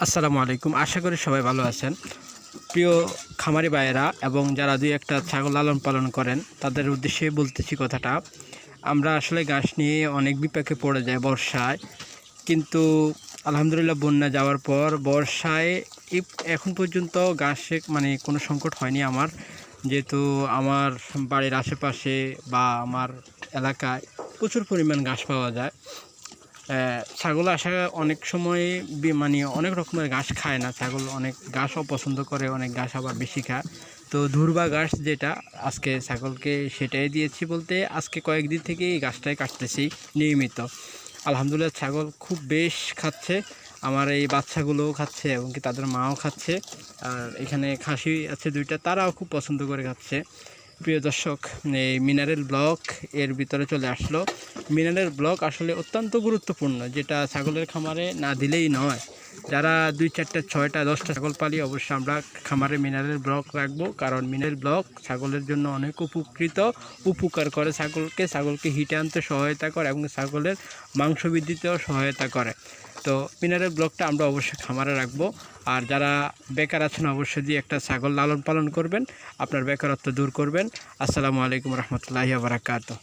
আসসালামু আলাইকুম। আশা করি সবাই ভালো আছেন। প্রিয় খামারি ভাইয়েরা এবং যারা দুই একটা ছাগল লালন পালন করেন তাদের উদ্দেশ্যে বলতেছি কথাটা। আমরা আসলে ঘাস নিয়ে অনেক বিপাকে পড়ে যাই বর্ষায়, কিন্তু আলহামদুলিল্লাহ বন্যা যাওয়ার পর বর্ষায় এখন পর্যন্ত ঘাসে মানে কোনো সংকট হয়নি আমার, যেহেতু আমার বাড়ির আশেপাশে বা আমার এলাকায় প্রচুর পরিমাণ ঘাস পাওয়া যায়। ছাগল অনেক সময় মানে অনেক রকমের ঘাস খায় না, ছাগল অনেক ঘাস অপছন্দ করে, অনেক ঘাস আবার বেশি খায়। তো ধুরবা ঘাস যেটা আজকে ছাগলকে সেটাই দিয়েছি, বলতে আজকে কয়েকদিন থেকে এই ঘাসটাই কাটতেছি নিয়মিত। আলহামদুলিল্লাহ ছাগল খুব বেশ খাচ্ছে, আমার এই বাচ্চাগুলোও খাচ্ছে এবং কি তাদের মাও খাচ্ছে। আর এখানে খাসি আছে দুইটা, তারাও খুব পছন্দ করে খাচ্ছে। প্রিয় দর্শক, এই মিনারেল ব্লক এর ভিতরে চলে আসলো। মিনারেল ব্লক আসলে অত্যন্ত গুরুত্বপূর্ণ, যেটা ছাগলের খামারে না দিলেই নয়। যারা 2-4টা 6টা 10টা ছাগল পালি অবশ্যই আমরা খামারে মিনারেল ব্লক রাখবো, কারণ মিনারেল ব্লক ছাগলের জন্য অনেক উপকার করে। ছাগলকে হিটে আনতে সহায়তা করে এবং ছাগলের মাংস বৃদ্ধিতেও সহায়তা করে। তো মিনারেল ব্লকটা আমরা অবশ্যই খামারে রাখবো। আর যারা বেকার আছেন অবশ্যই দিয়ে একটা ছাগল লালন পালন করবেন, আপনার বেকারত্ব দূর করবেন। আসসালামু আলাইকুম রহমতুল্লাহি ওয়া বারাকাতুহু।